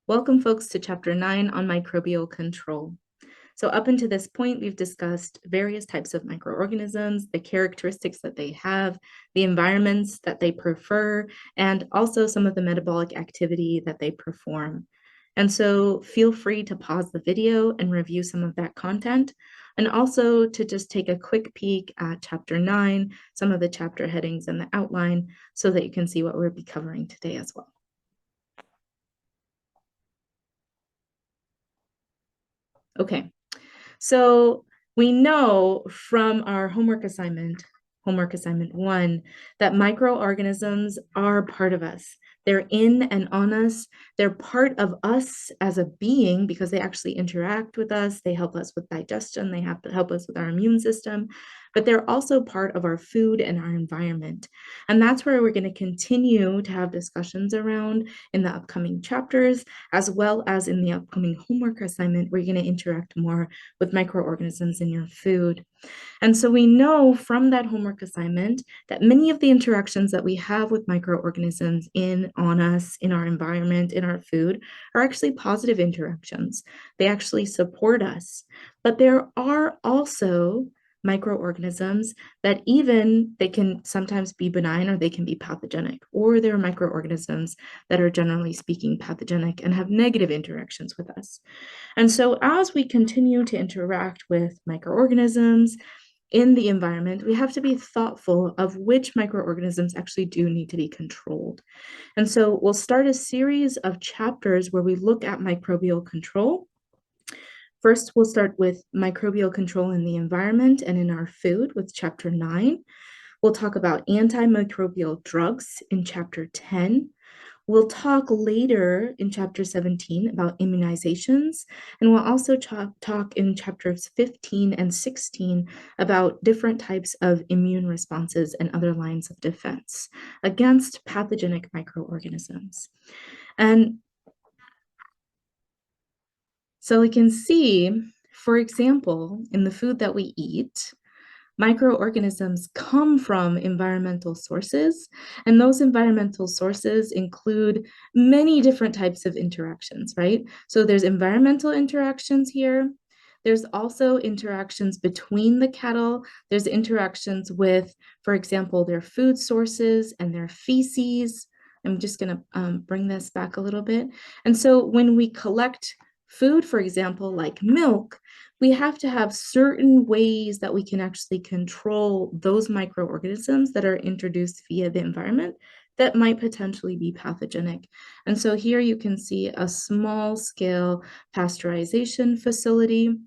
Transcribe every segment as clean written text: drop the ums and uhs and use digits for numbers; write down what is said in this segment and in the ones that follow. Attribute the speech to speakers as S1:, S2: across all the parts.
S1: Welcome, folks, to Chapter 9 on microbial control. So up until this point, we've discussed various types of microorganisms, the characteristics that they have, the environments that they prefer, and also some of the metabolic activity that they perform. And so feel free to pause the video and review some of that content, and also to just take a quick peek at Chapter 9, some of the chapter headings and the outline, so that you can see what we'll be covering today as well. Okay, so we know from our homework assignment 1, that microorganisms are part of us. They're in and on us. They're part of us as a being because they actually interact with us. They help us with digestion. They have to help us with our immune system, but they're also part of our food and our environment. And that's where we're going to continue to have discussions around in the upcoming chapters, as well as in the upcoming homework assignment, where you're going to interact more with microorganisms in your food. And so we know from that homework assignment that many of the interactions that we have with microorganisms on us, in our environment, in our food, are actually positive interactions. They actually support us. But there are also microorganisms that they can sometimes be benign or they can be pathogenic, or there are microorganisms that are generally speaking pathogenic and have negative interactions with us. And so as we continue to interact with microorganisms in the environment, we have to be thoughtful of which microorganisms actually do need to be controlled. And so we'll start a series of chapters where we look at microbial control. First, we'll start with microbial control in the environment and in our food with Chapter 9. We'll talk about antimicrobial drugs in Chapter 10. We'll talk later in Chapter 17 about immunizations, and we'll also talk in Chapters 15 and 16 about different types of immune responses and other lines of defense against pathogenic microorganisms. And so we can see, for example, in the food that we eat, microorganisms come from environmental sources, and those environmental sources include many different types of interactions, right? So there's environmental interactions here. There's also interactions between the cattle. There's interactions with, for example, their food sources and their feces. I'm just going to bring this back a little bit. And so when we collect food, for example, like milk, we have to have certain ways that we can actually control those microorganisms that are introduced via the environment that might potentially be pathogenic. And so here you can see a small scale pasteurization facility.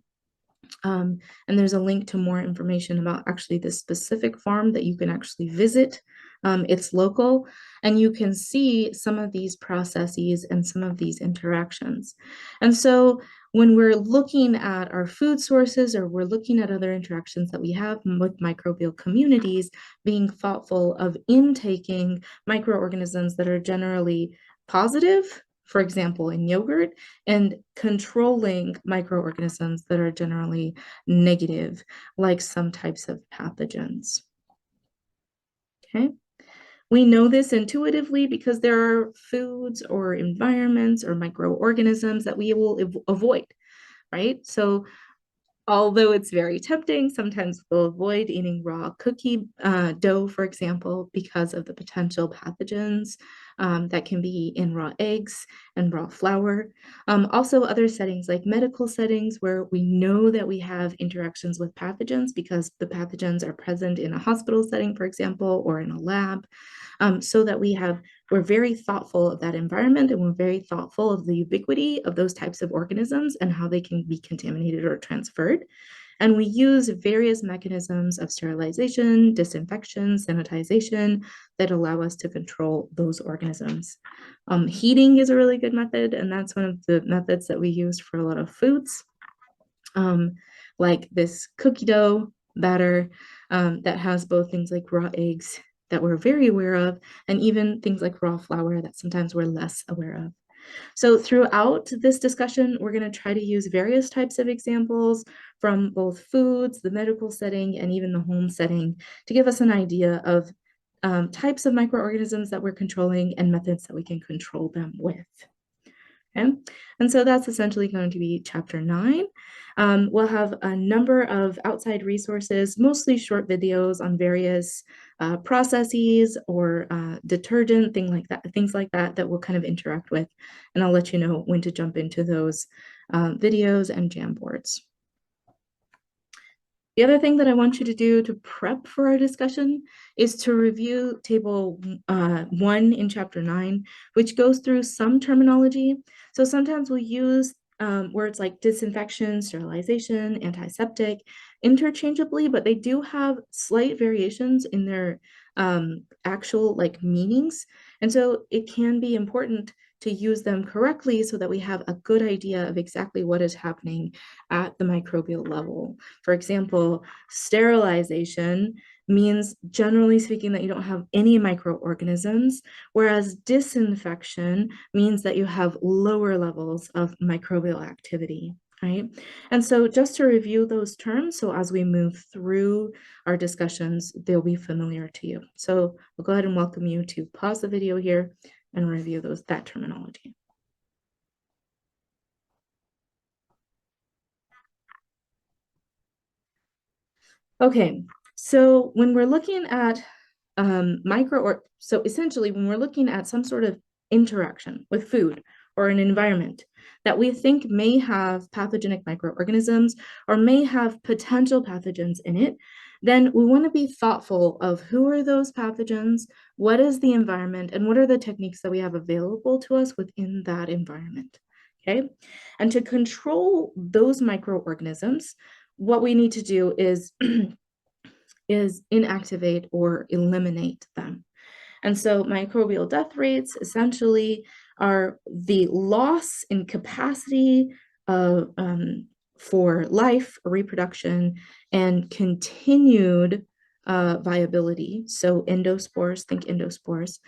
S1: And there's a link to more information about actually this specific farm that you can actually visit. It's local, and you can see some of these processes and some of these interactions. And so when we're looking at our food sources, or we're looking at other interactions that we have with microbial communities, being thoughtful of intaking microorganisms that are generally positive, for example, in yogurt, and controlling microorganisms that are generally negative, like some types of pathogens. Okay. We know this intuitively because there are foods or environments or microorganisms that we will avoid, right? So although it's very tempting, sometimes we'll avoid eating raw cookie dough, for example, because of the potential pathogens that can be in raw eggs and raw flour. Also other settings like medical settings where we know that we have interactions with pathogens because the pathogens are present in a hospital setting, for example, or in a lab, so that we're very thoughtful of that environment, and we're very thoughtful of the ubiquity of those types of organisms and how they can be contaminated or transferred. And we use various mechanisms of sterilization, disinfection, sanitization that allow us to control those organisms. Heating is a really good method, and that's one of the methods that we use for a lot of foods, like this cookie dough batter that has both things like raw eggs that we're very aware of, and even things like raw flour that sometimes we're less aware of. So throughout this discussion, we're going to try to use various types of examples from both foods, the medical setting, and even the home setting to give us an idea of types of microorganisms that we're controlling and methods that we can control them with. Okay, and so that's essentially going to be chapter 9. We'll have a number of outside resources, mostly short videos on various processes or detergent, things like that, that we'll kind of interact with. And I'll let you know when to jump into those videos and Jamboards. The other thing that I want you to do to prep for our discussion is to review table 1 in chapter 9, which goes through some terminology. So sometimes we'll use words like disinfection, sterilization, antiseptic interchangeably, but they do have slight variations in their actual meanings. And so it can be important to use them correctly so that we have a good idea of exactly what is happening at the microbial level. For example, sterilization means, generally speaking, that you don't have any microorganisms, whereas disinfection means that you have lower levels of microbial activity, right? And so just to review those terms, so as we move through our discussions, they'll be familiar to you. So we'll go ahead and welcome you to pause the video here and review that terminology. Okay, so when we're looking at so essentially when we're looking at some sort of interaction with food or an environment that we think may have pathogenic microorganisms or may have potential pathogens in it, then we want to be thoughtful of who are those pathogens, what is the environment, and what are the techniques that we have available to us within that environment. Okay, and to control those microorganisms, what we need to do is inactivate or eliminate them. And so microbial death rates essentially are the loss in capacity of, for life, reproduction, and continued viability. So endospores, think endospores,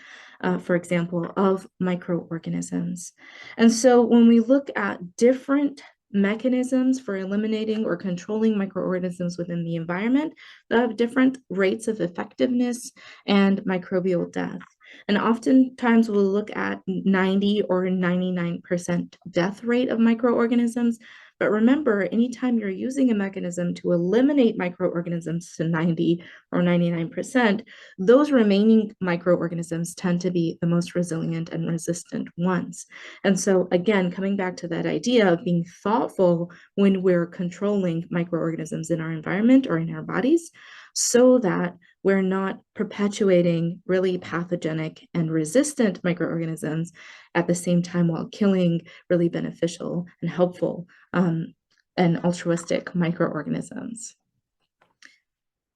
S1: for example, of microorganisms. And so when we look at different mechanisms for eliminating or controlling microorganisms within the environment, they have different rates of effectiveness and microbial death. And oftentimes we'll look at 90 or 99% death rate of microorganisms. But remember, anytime you're using a mechanism to eliminate microorganisms to 90 or 99%, those remaining microorganisms tend to be the most resilient and resistant ones. And so again, coming back to that idea of being thoughtful when we're controlling microorganisms in our environment or in our bodies, so that we're not perpetuating really pathogenic and resistant microorganisms at the same time while killing really beneficial and helpful and altruistic microorganisms.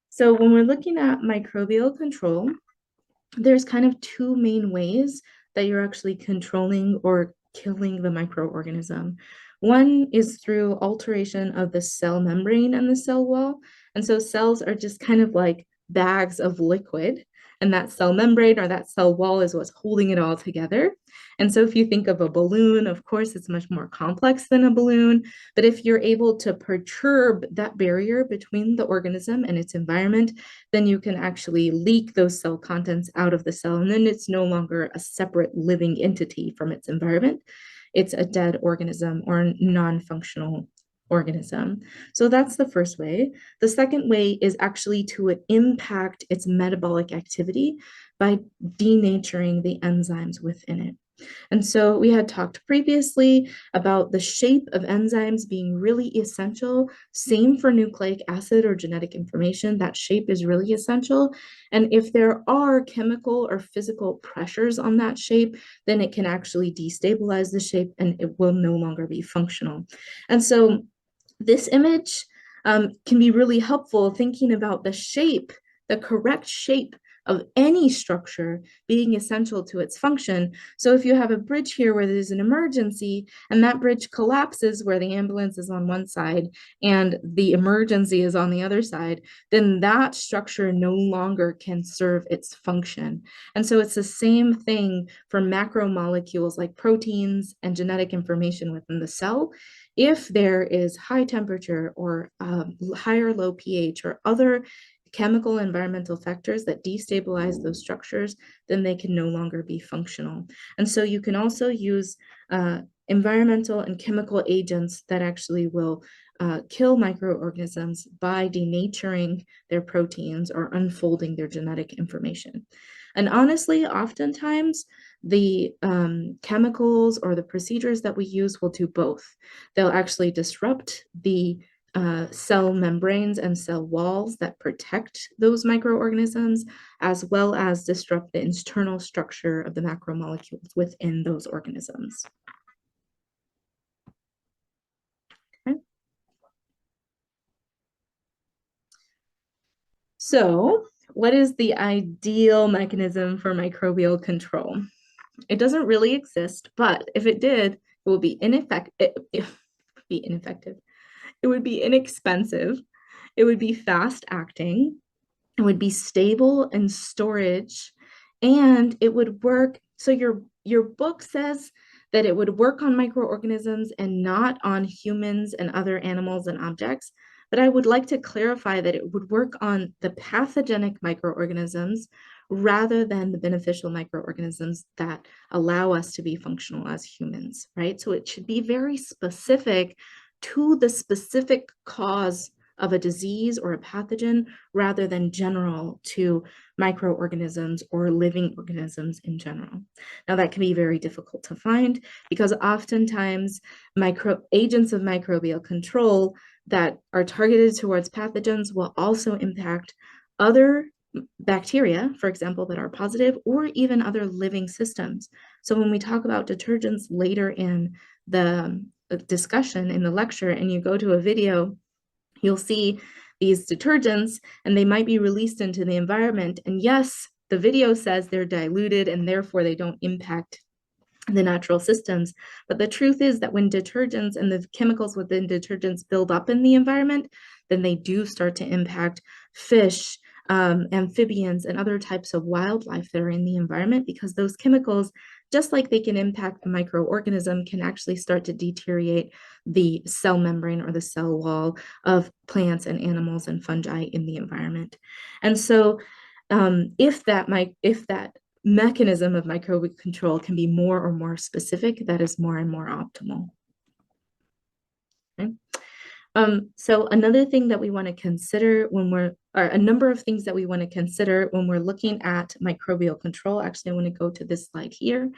S1: So when we're looking at microbial control, there's kind of two main ways that you're actually controlling or killing the microorganism. One is through alteration of the cell membrane and the cell wall. And so cells are just kind of like bags of liquid, and that cell membrane or that cell wall is what's holding it all together. And so if you think of a balloon, of course, it's much more complex than a balloon, but if you're able to perturb that barrier between the organism and its environment, then you can actually leak those cell contents out of the cell, and then it's no longer a separate living entity from its environment. It's a dead organism or a non-functional organism. So that's the first way. The second way is actually to impact its metabolic activity by denaturing the enzymes within it. And so we had talked previously about the shape of enzymes being really essential. Same for nucleic acid or genetic information. That shape is really essential. And if there are chemical or physical pressures on that shape, then it can actually destabilize the shape and it will no longer be functional. And so this image can be really helpful thinking about the shape, the correct shape of any structure being essential to its function. So if you have a bridge here where there's an emergency and that bridge collapses where the ambulance is on one side and the emergency is on the other side, then that structure no longer can serve its function. And so it's the same thing for macromolecules like proteins and genetic information within the cell. If there is high temperature or high or low pH or other chemical environmental factors that destabilize those structures, then they can no longer be functional. And so you can also use environmental and chemical agents that actually will kill microorganisms by denaturing their proteins or unfolding their genetic information. And honestly, oftentimes the chemicals or the procedures that we use will do both. They'll actually disrupt the cell membranes and cell walls that protect those microorganisms, as well as disrupt the internal structure of the macromolecules within those organisms. Okay. So, what is the ideal mechanism for microbial control? It doesn't really exist, but if it did, it would be ineffective. It would be inexpensive. It would be fast acting. It would be stable in storage, and it would work. So your book says that it would work on microorganisms and not on humans and other animals and objects. But I would like to clarify that it would work on the pathogenic microorganisms rather than the beneficial microorganisms that allow us to be functional as humans, right? So it should be very specific to the specific cause of a disease or a pathogen rather than general to microorganisms or living organisms in general. Now that can be very difficult to find because oftentimes agents of microbial control that are targeted towards pathogens will also impact other bacteria, for example, that are positive, or even other living systems. So when we talk about detergents later in the discussion in the lecture and you go to a video, you'll see these detergents and they might be released into the environment. And yes, the video says they're diluted and therefore they don't impact the natural systems. But the truth is that when detergents and the chemicals within detergents build up in the environment, then they do start to impact fish, amphibians, and other types of wildlife that are in the environment because those chemicals, just like they can impact the microorganism, can actually start to deteriorate the cell membrane or the cell wall of plants and animals and fungi in the environment. And so if that mechanism of microbial control can be more or more specific, that is more and more optimal. Okay. So another thing that we want to consider when or a number of things that we want to consider when we're looking at microbial control, actually I want to go to this slide here,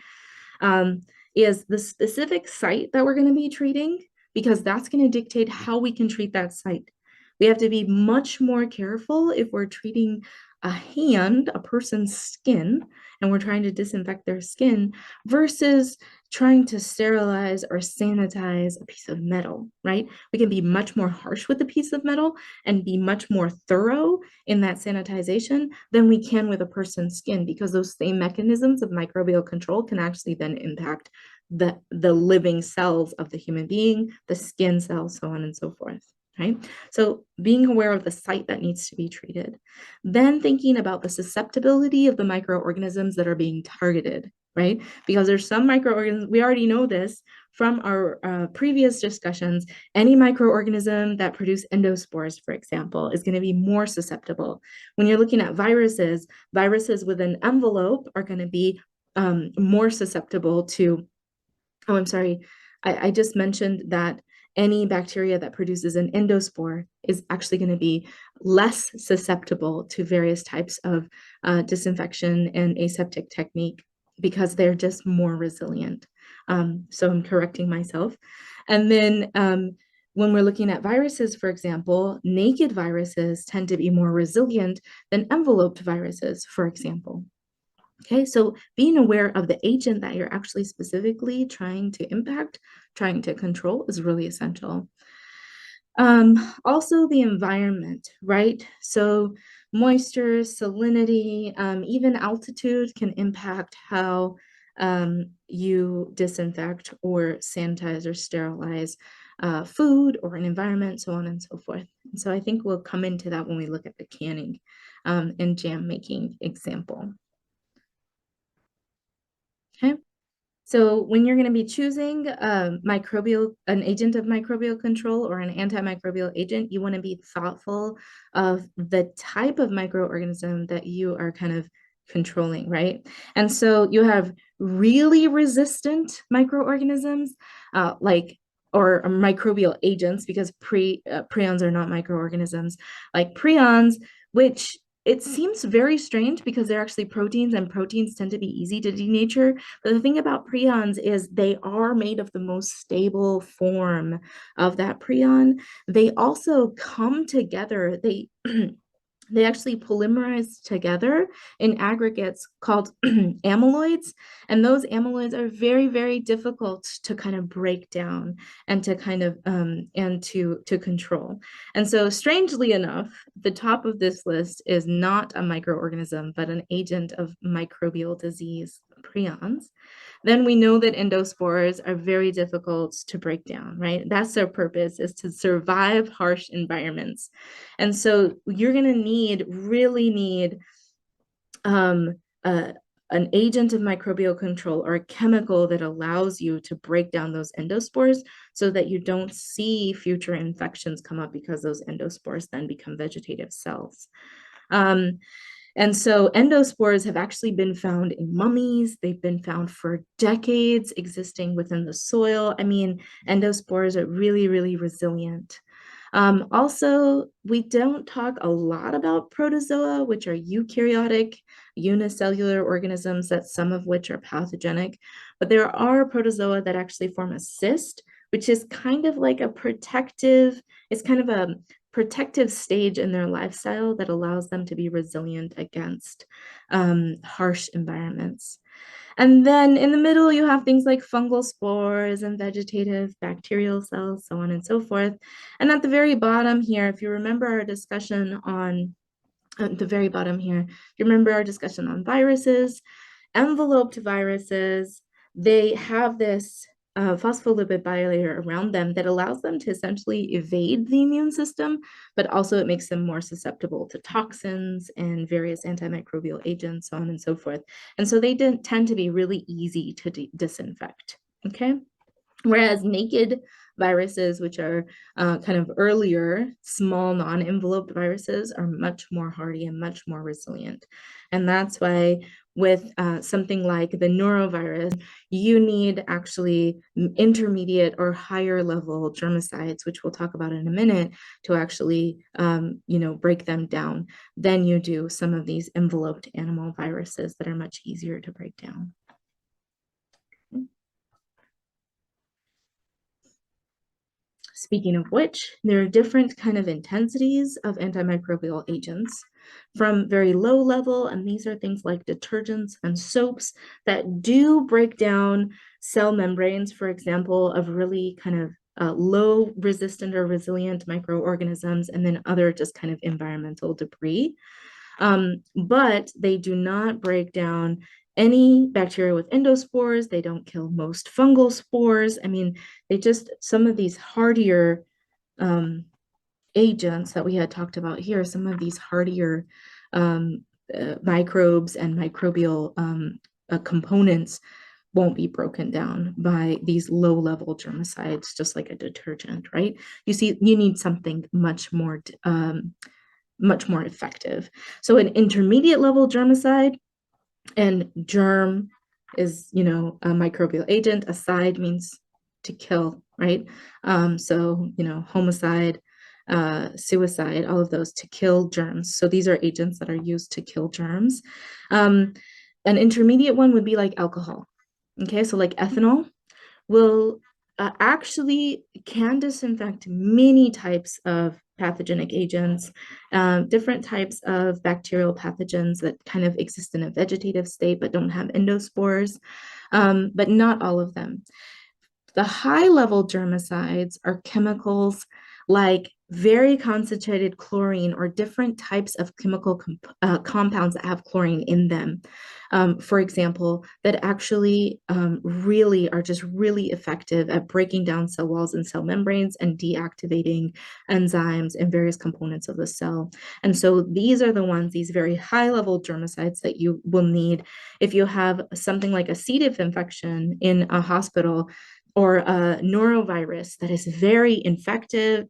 S1: is the specific site that we're going to be treating, because that's going to dictate how we can treat that site. We have to be much more careful if we're treating a person's skin, and we're trying to disinfect their skin versus trying to sterilize or sanitize a piece of metal, right? We can be much more harsh with a piece of metal and be much more thorough in that sanitization than we can with a person's skin, because those same mechanisms of microbial control can actually then impact the living cells of the human being, the skin cells, so on and so forth. Right? So being aware of the site that needs to be treated, then thinking about the susceptibility of the microorganisms that are being targeted, right? Because there's some microorganisms, we already know this from our previous discussions, any microorganism that produce endospores, for example, is going to be more susceptible. When you're looking at viruses, viruses with an envelope are going to be more susceptible to, oh, I'm sorry, I just mentioned that any bacteria that produces an endospore is actually going to be less susceptible to various types of disinfection and aseptic technique because they're just more resilient. So I'm correcting myself. And then when we're looking at viruses, for example, naked viruses tend to be more resilient than enveloped viruses, for example. Okay, so being aware of the agent that you're actually specifically trying to impact, trying to control is really essential. Also the environment, right? So moisture, salinity, even altitude can impact how you disinfect or sanitize or sterilize food or an environment, so on and so forth. And so I think we'll come into that when we look at the canning and jam making example. Okay, So when you're going to be choosing an agent of microbial control or an antimicrobial agent, you want to be thoughtful of the type of microorganism that you are kind of controlling, right? And so you have really resistant microorganisms, or microbial agents, because prions are not microorganisms, like prions, which it seems very strange because they're actually proteins, and proteins tend to be easy to denature. But the thing about prions is they are made of the most stable form of that prion. They also come together. They actually polymerize together in aggregates called amyloids. And those amyloids are very, very difficult to kind of break down and to kind of and to control. And so strangely enough, the top of this list is not a microorganism, but an agent of microbial disease, prions. Then we know that endospores are very difficult to break down, right? That's their purpose, is to survive harsh environments. And so you're going to really need um, an agent of microbial control or a chemical that allows you to break down those endospores so that you don't see future infections come up, because those endospores then become vegetative cells. And so endospores have actually been found in mummies. They've been found for decades existing within the soil. I mean, endospores are really, really resilient. Also, we don't talk a lot about protozoa, which are eukaryotic, unicellular organisms, that some of which are pathogenic. But there are protozoa that actually form a cyst, which is kind of like it's kind of a protective stage in their lifestyle that allows them to be resilient against harsh environments. And then in the middle, you have things like fungal spores and vegetative bacterial cells, so on and so forth. And at the very bottom here, if you remember our discussion on, at the very bottom here, you remember our discussion on viruses, enveloped viruses, they have this phospholipid bilayer around them that allows them to essentially evade the immune system, but also it makes them more susceptible to toxins and various antimicrobial agents, so on and so forth. And so they tend to be really easy to disinfect, okay? Whereas naked viruses, which are kind of earlier, small non-enveloped viruses, are much more hardy and much more resilient. And that's why with something like the norovirus, you need actually intermediate or higher level germicides, which we'll talk about in a minute, to actually break them down than you do some of these enveloped animal viruses that are much easier to break down. Speaking of which, there are different kind of intensities of antimicrobial agents, from very low level, and these are things like detergents and soaps that do break down cell membranes, for example, of really kind of low resistant or resilient microorganisms, and then other just kind of environmental debris. But they do not break down any bacteria with endospores. They don't kill most fungal spores. I mean, some of these hardier agents that we had talked about here, some of these hardier microbes and microbial components won't be broken down by these low-level germicides, just like a detergent, right? You need something much more effective. So an intermediate level germicide, and germ is, a microbial agent. Acide means to kill, right? Homicide, suicide, all of those to kill germs. So these are agents that are used to kill germs. An intermediate one would be like alcohol. Okay, so like ethanol will actually can disinfect many types of pathogenic agents, different types of bacterial pathogens that kind of exist in a vegetative state but don't have endospores, but not all of them. The high level germicides are chemicals like very concentrated chlorine or different types of chemical compounds that have chlorine in them, for example, that actually really are just really effective at breaking down cell walls and cell membranes and deactivating enzymes and various components of the cell. And so these are the ones, these very high level germicides that you will need if you have something like a C. diff infection in a hospital, or a norovirus that is very infectious,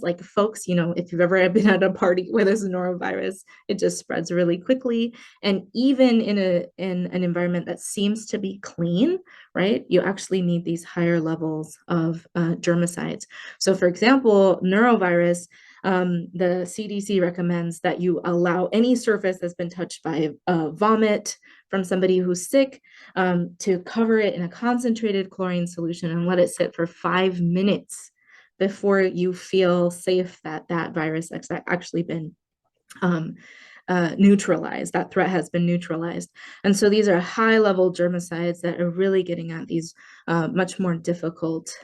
S1: like folks, if you've ever been at a party where there's a norovirus, it just spreads really quickly. And even in an environment that seems to be clean, right, you actually need these higher levels of germicides. So for example, norovirus, the CDC recommends that you allow any surface that's been touched by vomit from somebody who's sick to cover it in a concentrated chlorine solution and let it sit for 5 minutes before you feel safe that that virus has actually been neutralized, that threat has been neutralized. And so these are high level germicides that are really getting at these much more difficult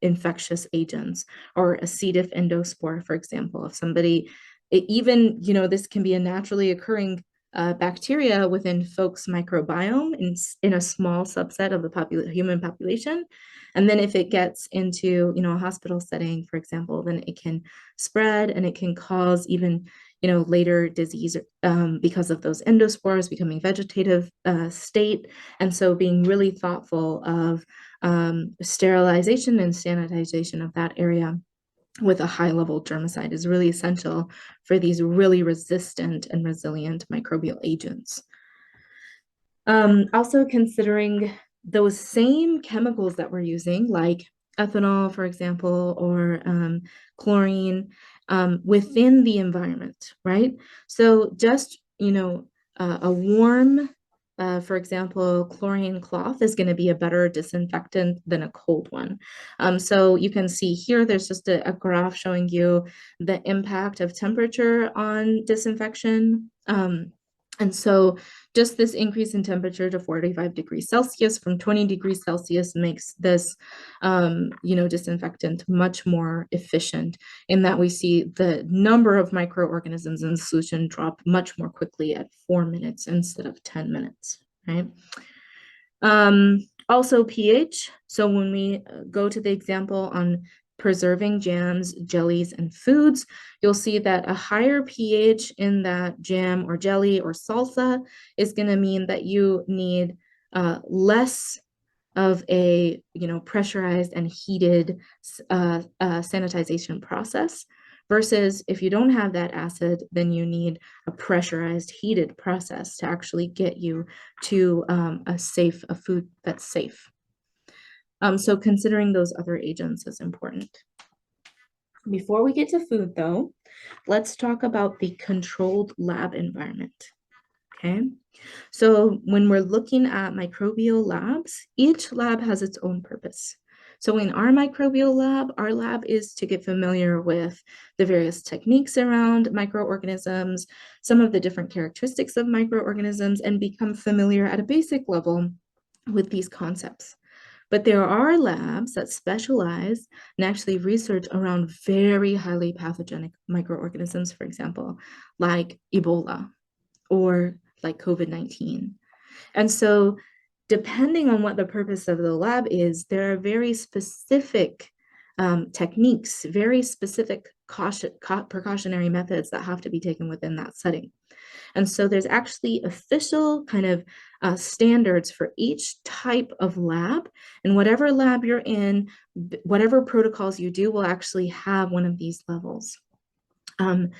S1: infectious agents, or a C. diff endospore, for example. If somebody, even, this can be a naturally occurring bacteria within folks' microbiome in a small subset of the human population. And then if it gets into, a hospital setting, for example, then it can spread and it can cause even, later disease because of those endospores becoming vegetative state. And so being really thoughtful of sterilization and sanitization of that area with a high level germicide is really essential for these really resistant and resilient microbial agents. Also considering those same chemicals that we're using, like ethanol, for example, or chlorine within the environment, right? So just, a warm, for example, chlorine cloth is going to be a better disinfectant than a cold one. So you can see here, there's just a graph showing you the impact of temperature on disinfection. And so just this increase in temperature to 45 degrees Celsius from 20 degrees Celsius makes this, disinfectant much more efficient, in that we see the number of microorganisms in the solution drop much more quickly at 4 minutes instead of 10 minutes, right? Also pH. So when we go to the example on preserving jams, jellies, and foods, you'll see that a higher pH in that jam or jelly or salsa is going to mean that you need less of a pressurized and heated sanitization process, versus if you don't have that acid, then you need a pressurized heated process to actually get you to a food that's safe. So considering those other agents is important. Before we get to food, though, let's talk about the controlled lab environment. Okay, so when we're looking at microbial labs, each lab has its own purpose. So in our microbial lab, our lab is to get familiar with the various techniques around microorganisms, some of the different characteristics of microorganisms, and become familiar at a basic level with these concepts. But there are labs that specialize and actually research around very highly pathogenic microorganisms, for example, like Ebola or like COVID-19. And so depending on what the purpose of the lab is, there are very specific techniques, very specific precautionary methods that have to be taken within that setting. And so there's actually official kind of standards for each type of lab. And whatever lab you're in, whatever protocols you do will actually have one of these levels. And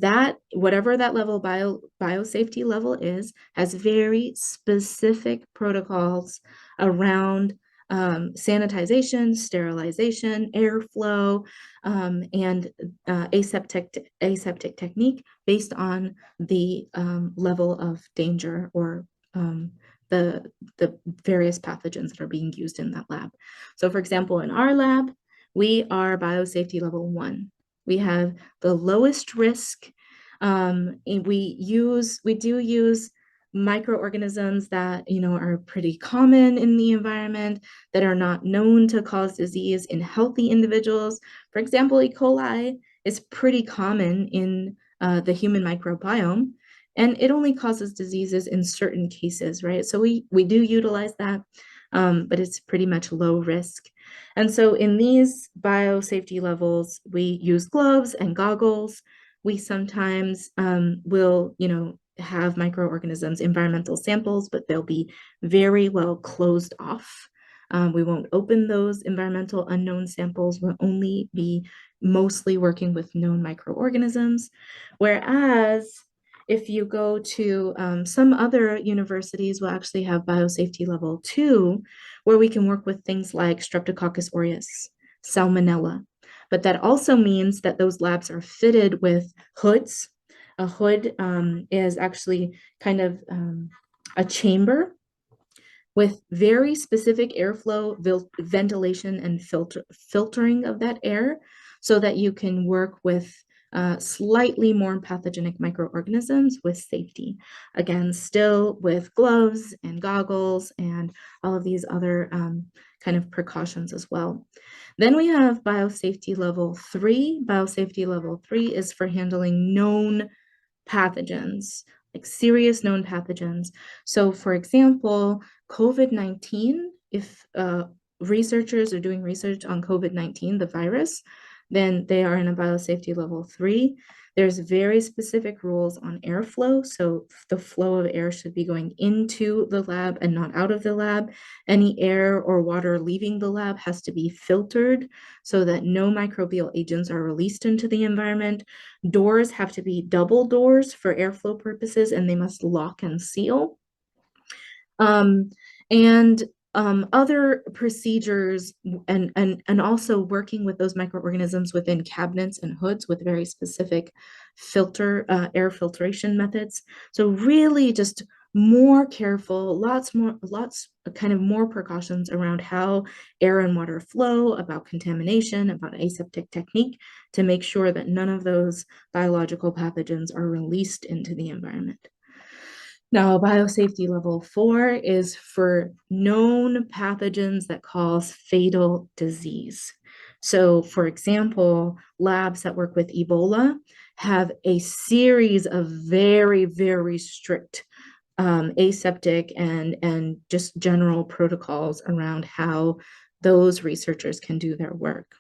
S1: that, whatever that level biosafety level is, has very specific protocols around sanitization, sterilization, airflow, and aseptic technique based on the level of danger or the various pathogens that are being used in that lab. So for example, in our lab, we are biosafety level 1. We have the lowest risk. We do use microorganisms that, are pretty common in the environment that are not known to cause disease in healthy individuals. For example, E. coli is pretty common in the human microbiome, and it only causes diseases in certain cases, right? So we do utilize that, but it's pretty much low risk. And so in these biosafety levels, we use gloves and goggles. We sometimes will, have microorganisms, environmental samples, but they'll be very well closed off. We won't open those environmental unknown samples. We'll only be mostly working with known microorganisms. Whereas if you go to some other universities will actually have biosafety level 2, where we can work with things like Streptococcus aureus, Salmonella. But that also means that those labs are fitted with hoods. A hood is actually kind of a chamber with very specific airflow, ventilation, and filtering of that air so that you can work with slightly more pathogenic microorganisms with safety. Again, still with gloves and goggles and all of these other kind of precautions as well. Then we have biosafety level 3. Biosafety level 3 is for handling known pathogens, like serious known pathogens. So for example, COVID-19, if researchers are doing research on COVID-19, the virus, then they are in a biosafety level 3. There's very specific rules on airflow. So the flow of air should be going into the lab and not out of the lab. Any air or water leaving the lab has to be filtered so that no microbial agents are released into the environment. Doors have to be double doors for airflow purposes, and they must lock and seal. And other procedures and also working with those microorganisms within cabinets and hoods with very specific air filtration methods. So really just more careful, lots kind of more precautions around how air and water flow, about contamination, about aseptic technique to make sure that none of those biological pathogens are released into the environment. Now, biosafety level 4 is for known pathogens that cause fatal disease. So, for example, labs that work with Ebola have a series of very, very strict aseptic and just general protocols around how those researchers can do their work.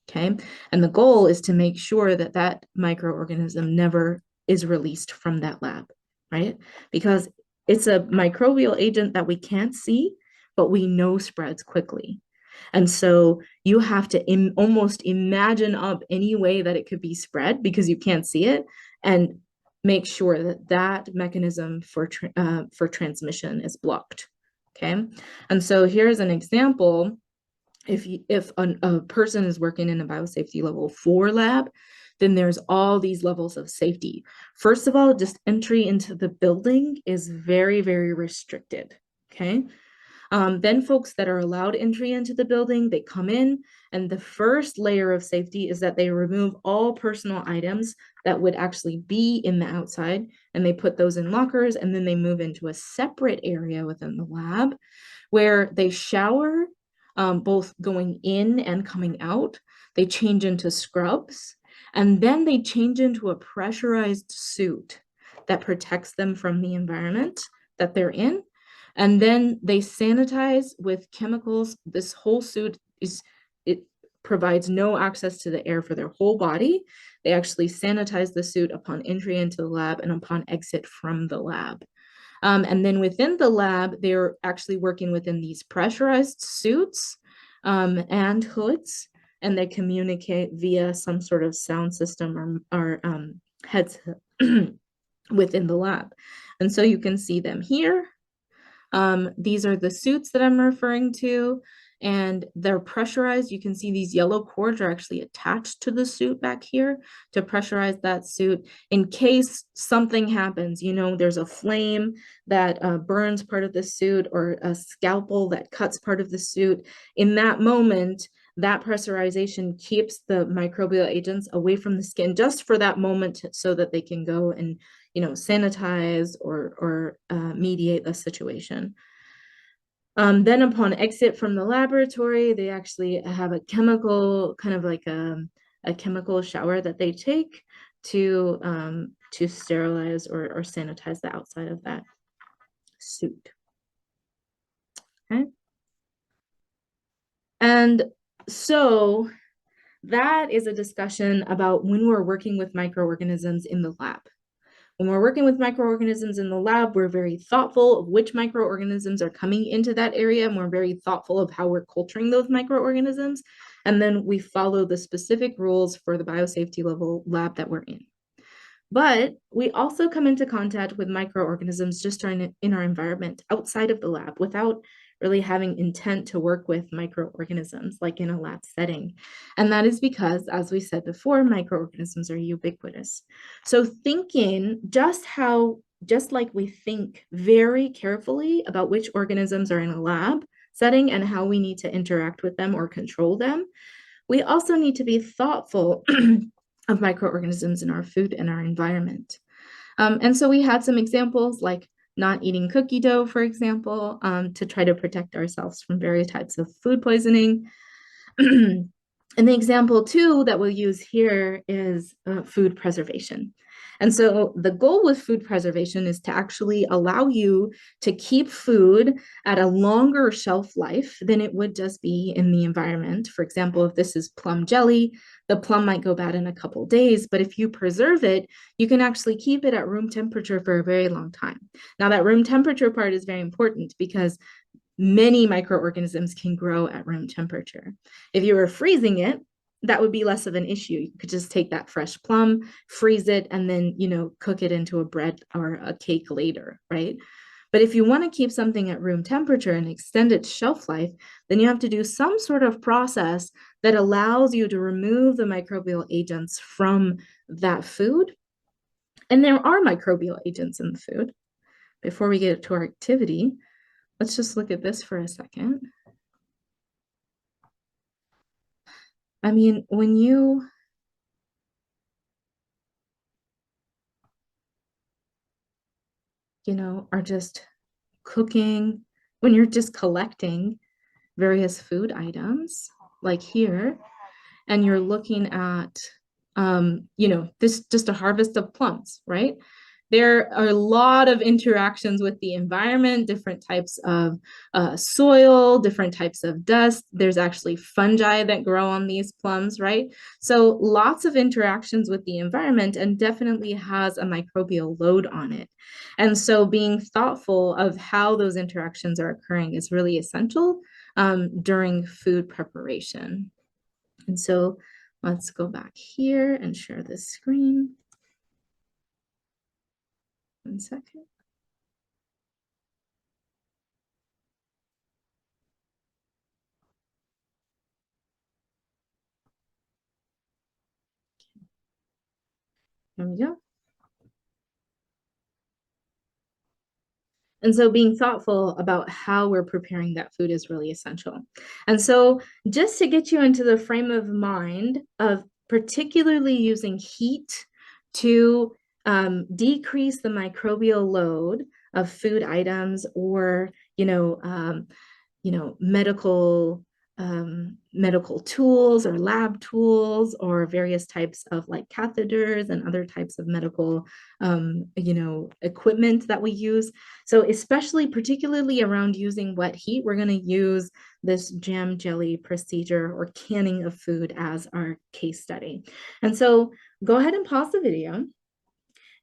S1: Okay, and the goal is to make sure that that microorganism never is released from that lab, right? Because it's a microbial agent that we can't see, but we know spreads quickly. And so you have to almost imagine up any way that it could be spread because you can't see it, and make sure that that mechanism for transmission is blocked. Okay, and so here's an example. If a person is working in a biosafety level 4 lab, then there's all these levels of safety. First of all, just entry into the building is very, very restricted. Okay. Then folks that are allowed entry into the building, they come in, and the first layer of safety is that they remove all personal items that would actually be in the outside, and they put those in lockers, and then they move into a separate area within the lab where they shower, both going in and coming out. They change into scrubs, and then they change into a pressurized suit that protects them from the environment that they're in. And then they sanitize with chemicals. This whole suit it provides no access to the air for their whole body. They actually sanitize the suit upon entry into the lab and upon exit from the lab. And then within the lab, they're actually working within these pressurized suits and hoods, and they communicate via some sort of sound system or headset within the lab. And so you can see them here. These are the suits that I'm referring to, and they're pressurized. You can see these yellow cords are actually attached to the suit back here to pressurize that suit in case something happens. There's a flame that burns part of the suit, or a scalpel that cuts part of the suit. In that moment, that pressurization keeps the microbial agents away from the skin just for that moment so that they can go and sanitize or mediate the situation. Then upon exit from the laboratory, they actually have a chemical, kind of like a chemical shower that they take to sterilize or sanitize the outside of that suit. Okay. And so that is a discussion about when we're working with microorganisms in the lab. When we're working with microorganisms in the lab, we're very thoughtful of which microorganisms are coming into that area, and we're very thoughtful of how we're culturing those microorganisms. And then we follow the specific rules for the biosafety level lab that we're in. But we also come into contact with microorganisms just in our environment outside of the lab without really having intent to work with microorganisms like in a lab setting. And that is because, as we said before, microorganisms are ubiquitous. So thinking just like we think very carefully about which organisms are in a lab setting and how we need to interact with them or control them, we also need to be thoughtful of microorganisms in our food and our environment. And so we had some examples like not eating cookie dough, for example, to try to protect ourselves from various types of food poisoning. And the example too that we'll use here is food preservation. And so the goal with food preservation is to actually allow you to keep food at a longer shelf life than it would just be in the environment. For example, if this is plum jelly, the plum might go bad in a couple days, but if you preserve it, you can actually keep it at room temperature for a very long time. Now that room temperature part is very important because many microorganisms can grow at room temperature. If you were freezing it, that would be less of an issue. You could just take that fresh plum, freeze it, and then, cook it into a bread or a cake later, right? But if you want to keep something at room temperature and extend its shelf life, then you have to do some sort of process that allows you to remove the microbial agents from that food. And there are microbial agents in the food. Before we get to our activity, let's just look at this for a second. I mean, when you are just cooking, when you're just collecting various food items, like here, and you're looking at, this just a harvest of plums, right? There are a lot of interactions with the environment, different types of soil, different types of dust. There's actually fungi that grow on these plums, right? So lots of interactions with the environment and definitely has a microbial load on it. And so being thoughtful of how those interactions are occurring is really essential during food preparation. And so let's go back here and share this screen. 1 second. There we go. And so being thoughtful about how we're preparing that food is really essential. And so just to get you into the frame of mind of particularly using heat to decrease the microbial load of food items or, medical tools or lab tools or various types of like catheters and other types of medical equipment that we use. So especially particularly around using wet heat, we're going to use this jam jelly procedure or canning of food as our case study. And so go ahead and pause the video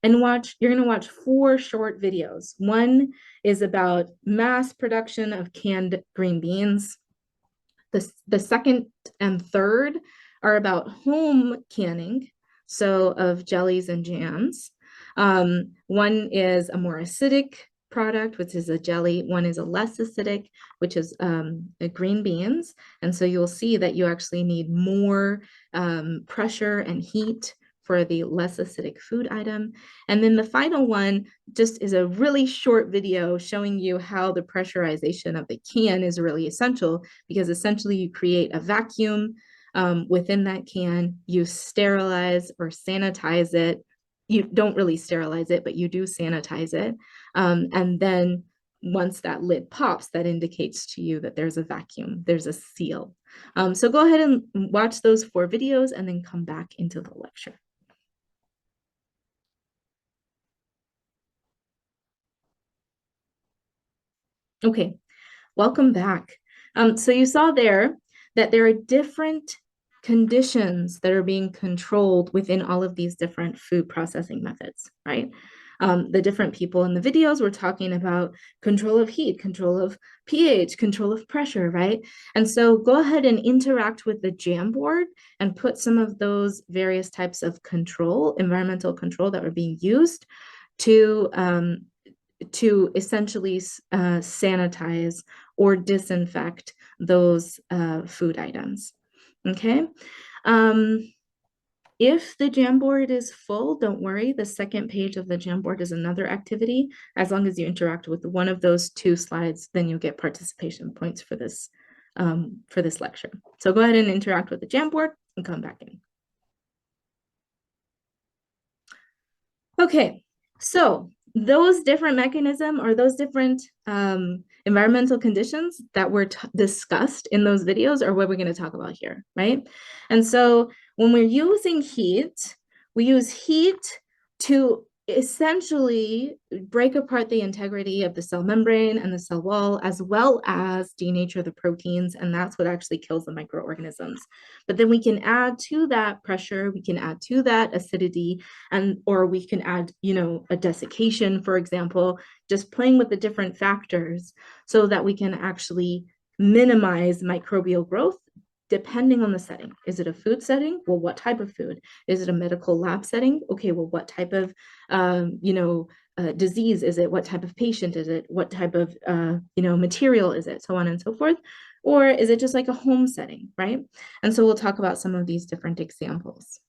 S1: and you're going to watch 4 short videos. One is about mass production of canned green beans. The second and third are about home canning, so of jellies and jams. One is a more acidic product, which is a jelly. One is a less acidic, which is green beans. And so you'll see that you actually need more pressure and heat for the less acidic food item. And then the final one just is a really short video showing you how the pressurization of the can is really essential, because essentially you create a vacuum within that can, you sterilize or sanitize it, you don't really sterilize it, but you do sanitize it. And then once that lid pops, that indicates to you that there's a vacuum, there's a seal. So go ahead and watch those 4 videos and then come back into the lecture. Okay, welcome back. So you saw there that there are different conditions that are being controlled within all of these different food processing methods, right? The different people in the videos were talking about control of heat, control of pH, control of pressure, right? And so go ahead and interact with the Jamboard and put some of those various types of control, environmental control that were being used to essentially sanitize or disinfect those food items. Okay. If the Jamboard is full, don't worry. The second page of the Jamboard is another activity. As long as you interact with one of those 2 slides, then you'll get participation points for this lecture. So go ahead and interact with the Jamboard and come back in. Okay, so those different mechanisms or those different environmental conditions that were discussed in those videos are what we're going to talk about here, right? And so when we're using heat, we use heat to essentially break apart the integrity of the cell membrane and the cell wall, as well as denature the proteins, and that's what actually kills the microorganisms. But then we can add to that pressure, we can add to that acidity, or we can add, a desiccation, for example, just playing with the different factors so that we can actually minimize microbial growth depending on the setting. Is it a food setting? Well, what type of food? Is it a medical lab setting? Okay, well, what type of, disease is it? What type of patient is it? What type of, material is it? So on and so forth. Or is it just like a home setting, right? And so we'll talk about some of these different examples.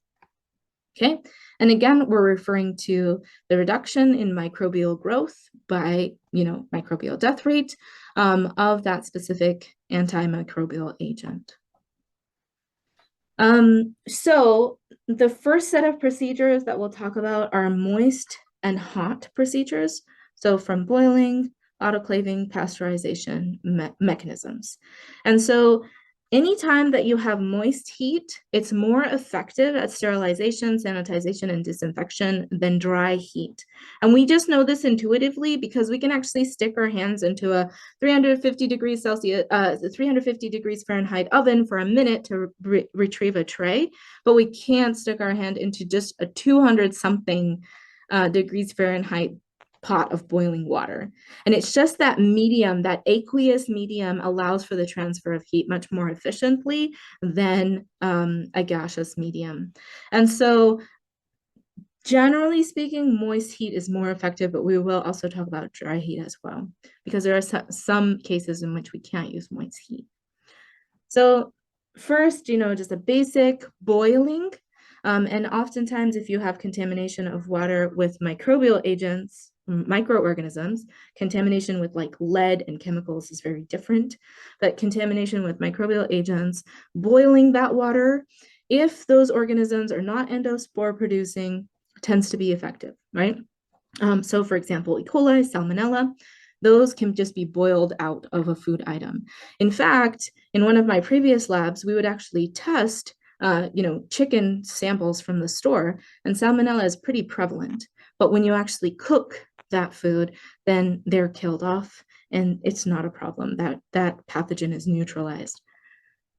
S1: Okay, and again, we're referring to the reduction in microbial growth by, microbial death rate of that specific antimicrobial agent. So the first set of procedures that we'll talk about are moist and hot procedures. So from boiling, autoclaving, pasteurization mechanisms. And so anytime that you have moist heat, it's more effective at sterilization, sanitization, and disinfection than dry heat. And we just know this intuitively because we can actually stick our hands into a 350 degrees Celsius, 350 degrees Fahrenheit oven for a minute to retrieve a tray, but we can't stick our hand into just a 200 something degrees Fahrenheit pot of boiling water. And it's just that medium, that aqueous medium allows for the transfer of heat much more efficiently than a gaseous medium. And so generally speaking, moist heat is more effective, but we will also talk about dry heat as well, because there are some cases in which we can't use moist heat. So first, just a basic boiling. And oftentimes, if you have contamination of water with microbial agents, microorganisms, contamination with like lead and chemicals is very different, but contamination with microbial agents, boiling that water, if those organisms are not endospore producing, tends to be effective, right? So for example, E. coli, salmonella, those can just be boiled out of a food item. In fact, in one of my previous labs, we would actually test chicken samples from the store, and salmonella is pretty prevalent. But when you actually cook that food, then they're killed off and it's not a problem. That pathogen is neutralized.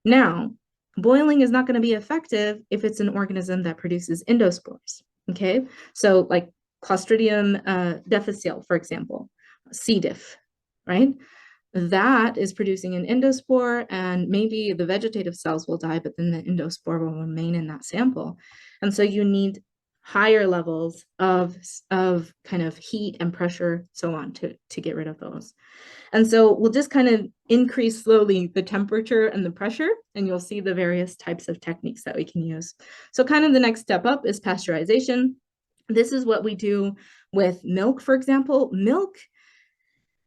S1: Now, boiling is not going to be effective if it's an organism that produces endospores, okay? So like Clostridium difficile, for example, C. diff, right? That is producing an endospore, and maybe the vegetative cells will die, but then the endospore will remain in that sample. And so you need higher levels of kind of heat and pressure, so on, to get rid of those. And so we'll just kind of increase slowly the temperature and the pressure, and you'll see the various types of techniques that we can use. So kind of the next step up is pasteurization. This is what we do with milk, for example. Milk,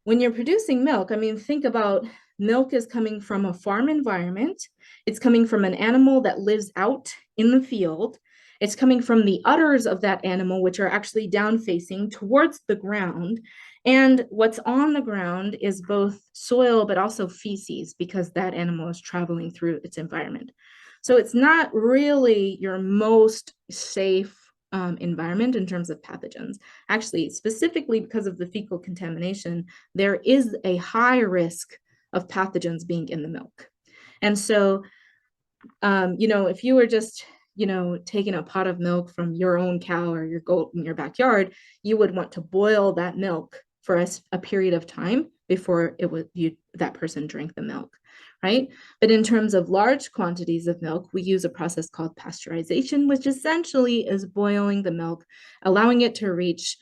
S1: when you're producing milk, I mean, think about milk is coming from a farm environment. It's coming from an animal that lives out in the field. It's coming from the udders of that animal, which are actually down facing towards the ground. And what's on the ground is both soil, but also feces, because that animal is traveling through its environment. So it's not really your most safe environment in terms of pathogens. Actually, specifically because of the fecal contamination, there is a high risk of pathogens being in the milk. And so, if you were just, taking a pot of milk from your own cow or your goat in your backyard, you would want to boil that milk for a period of time before that person drank the milk, right? But in terms of large quantities of milk, we use a process called pasteurization, which essentially is boiling the milk, allowing it to reach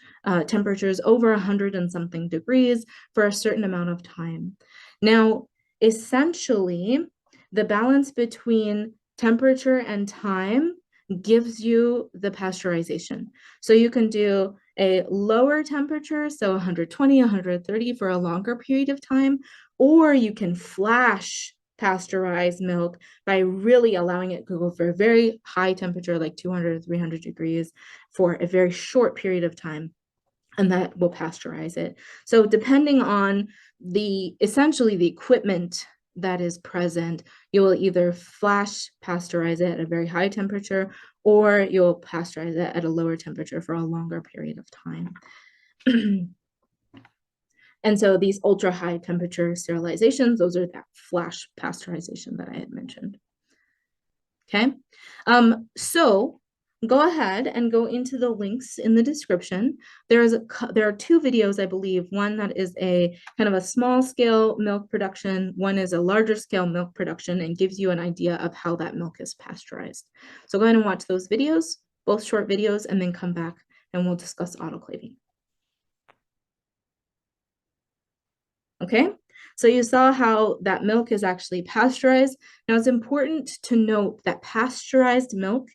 S1: temperatures over 100 and something degrees for a certain amount of time. Now, essentially, the balance between temperature and time gives you the pasteurization. So you can do a lower temperature, so 120, 130 for a longer period of time, or you can flash pasteurize milk by really allowing it to go for a very high temperature, like 200 or 300 degrees for a very short period of time, and that will pasteurize it. So depending on essentially the equipment that is present, you will either flash pasteurize it at a very high temperature, or you'll pasteurize it at a lower temperature for a longer period of time. And so these ultra high temperature sterilizations, those are that flash pasteurization that I had mentioned. Okay, so go ahead and go into the links in the description. There are two videos, I believe. One that is a kind of a small scale milk production. One is a larger scale milk production and gives you an idea of how that milk is pasteurized. So go ahead and watch those videos, both short videos, and then come back and we'll discuss autoclaving. Okay, so you saw how that milk is actually pasteurized. Now it's important to note that pasteurized milk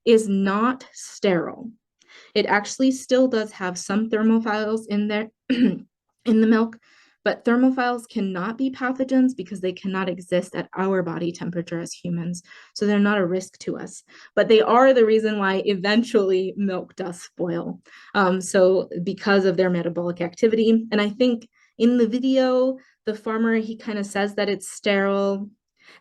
S1: is not sterile. It actually still does have some thermophiles in there in the milk, but thermophiles cannot be pathogens because they cannot exist at our body temperature as humans. So they're not a risk to us, but they are the reason why eventually milk does spoil. So because of their metabolic activity. And I think in the video, the farmer, he kind of says that it's sterile,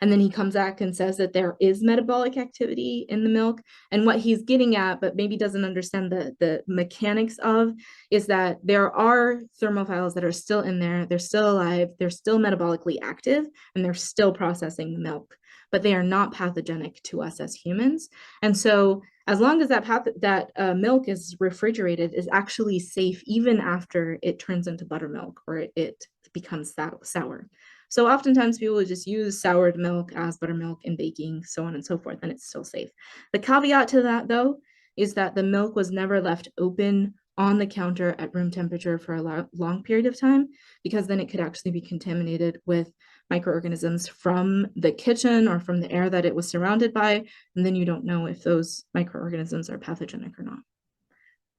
S1: and then he comes back and says that there is metabolic activity in the milk. And what he's getting at, but maybe doesn't understand the mechanics of, is that there are thermophiles that are still in there. They're still alive. They're still metabolically active, and they're still processing the milk, but they are not pathogenic to us as humans. And so as long as that milk is refrigerated, is actually safe even after it turns into buttermilk or it becomes sour. So oftentimes people would just use soured milk as buttermilk in baking, so on and so forth, and it's still safe. The caveat to that, though, is that the milk was never left open on the counter at room temperature for a long period of time, because then it could actually be contaminated with microorganisms from the kitchen or from the air that it was surrounded by, and then you don't know if those microorganisms are pathogenic or not.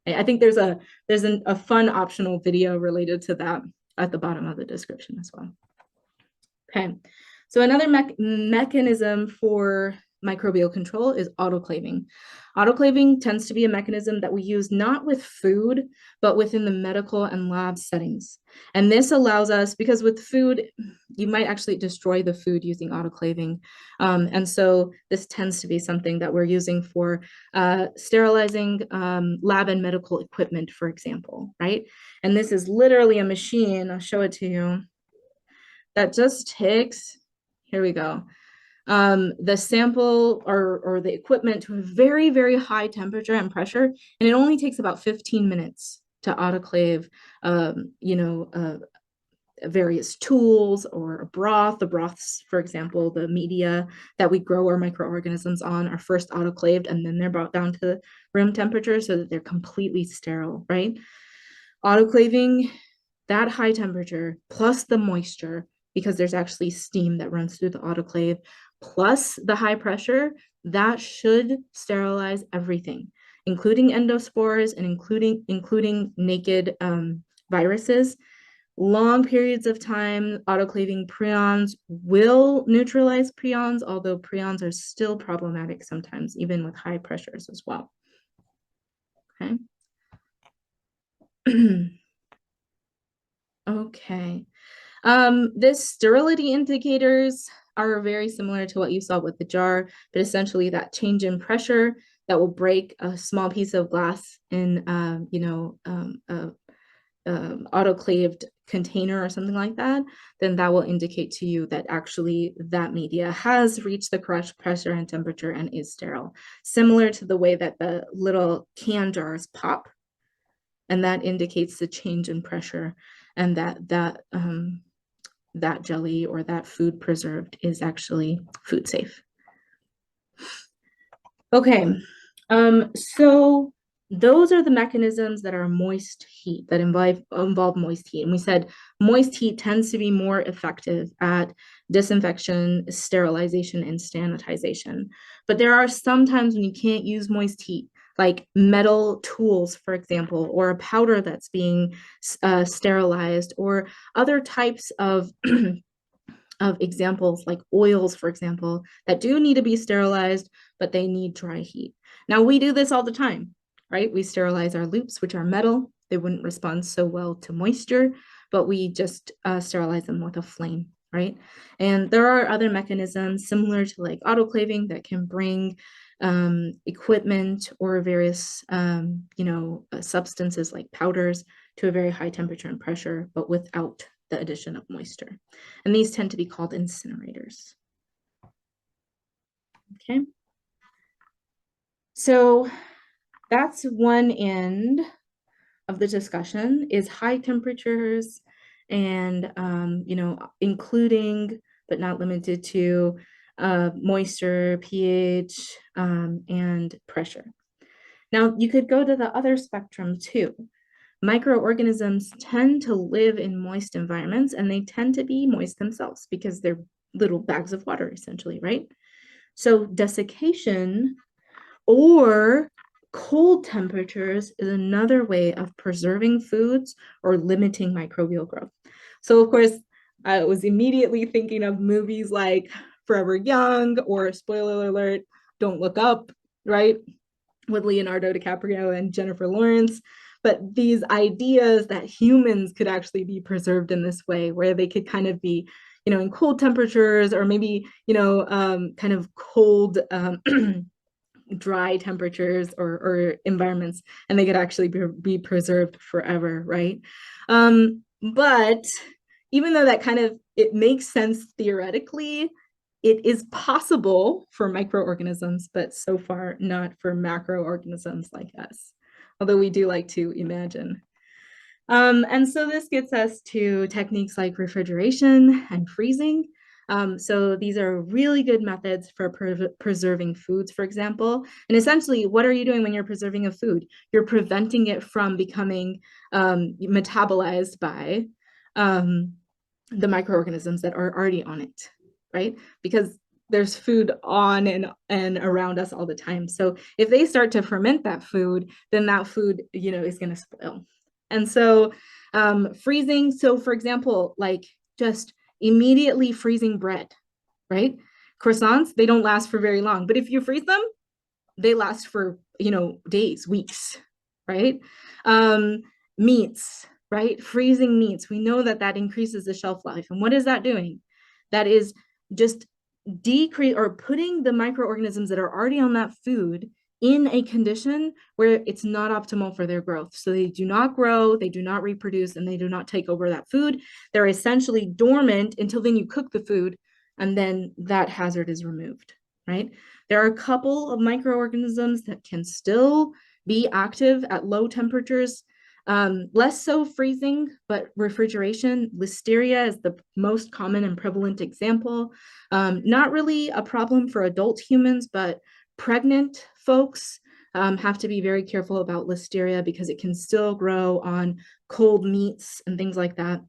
S1: I think there's a fun optional video related to that at the bottom of the description as well. Okay, so another mechanism for microbial control is autoclaving. Autoclaving tends to be a mechanism that we use not with food, but within the medical and lab settings. And this allows us, because with food, you might actually destroy the food using autoclaving. And so this tends to be something that we're using for sterilizing lab and medical equipment, for example, right? And this is literally a machine, I'll show it to you, that just takes, here we go, the sample or the equipment to a very, very high temperature and pressure, and it only takes about 15 minutes to autoclave, various tools or a broth. The broths, for example, the media that we grow our microorganisms on are first autoclaved, and then they're brought down to room temperature so that they're completely sterile, right? Autoclaving, that high temperature plus the moisture, because there's actually steam that runs through the autoclave, plus the high pressure, that should sterilize everything, including endospores and including naked viruses, long periods of time, autoclaving prions will neutralize prions, although prions are still problematic sometimes, even with high pressures as well. Okay. Okay. This sterility indicators are very similar to what you saw with the jar, but essentially that change in pressure that will break a small piece of glass in, autoclaved container or something like that, then that will indicate to you that actually that media has reached the correct pressure and temperature and is sterile. Similar to the way that the little can jars pop, and that indicates the change in pressure, and that jelly or that food preserved is actually food safe. Okay, so those are the mechanisms that are moist heat, that involve moist heat. And we said moist heat tends to be more effective at disinfection, sterilization, and sanitization. But there are some times when you can't use moist heat, like metal tools, for example, or a powder that's being sterilized, or other types of of examples like oils, for example, that do need to be sterilized, but they need dry heat. Now, we do this all the time, right? We sterilize our loops, which are metal. They wouldn't respond so well to moisture, but we just sterilize them with a flame, right? And there are other mechanisms similar to like autoclaving that can bring equipment or various, substances like powders to a very high temperature and pressure, but without the addition of moisture. And these tend to be called incinerators. Okay. So that's one end of the discussion, is high temperatures and, including but not limited to moisture, pH, and pressure. Now, you could go to the other spectrum too. Microorganisms tend to live in moist environments, and they tend to be moist themselves because they're little bags of water, essentially, right? So desiccation or cold temperatures is another way of preserving foods or limiting microbial growth. So, of course, I was immediately thinking of movies like Forever Young or, spoiler alert, Don't Look Up, right? With Leonardo DiCaprio and Jennifer Lawrence. But these ideas that humans could actually be preserved in this way, where they could kind of be, in cold temperatures, or maybe, kind of cold, dry temperatures or environments, and they could actually be preserved forever, right? But even though that kind of, it makes sense theoretically, it is possible for microorganisms, but so far not for macroorganisms like us, although we do like to imagine. And so this gets us to techniques like refrigeration and freezing. So these are really good methods for preserving foods, for example. And essentially, what are you doing when you're preserving a food? You're preventing it from becoming metabolized by the microorganisms that are already on it, right? Because there's food on and around us all the time. So if they start to ferment that food, then that food, is going to spoil. And so freezing, so for example, like just immediately freezing bread, right? Croissants, they don't last for very long, but if you freeze them, they last for, days, weeks, right? Meats, right? Freezing meats, we know that that increases the shelf life. And what is that doing? That is just decrease or putting the microorganisms that are already on that food in a condition where it's not optimal for their growth. So they do not grow, they do not reproduce, and they do not take over that food. They're essentially dormant until then you cook the food, and then that hazard is removed, right? There are a couple of microorganisms that can still be active at low temperatures, less so freezing, but refrigeration. Listeria is the most common and prevalent example. Not really a problem for adult humans, but pregnant folks have to be very careful about listeria because it can still grow on cold meats and things like that.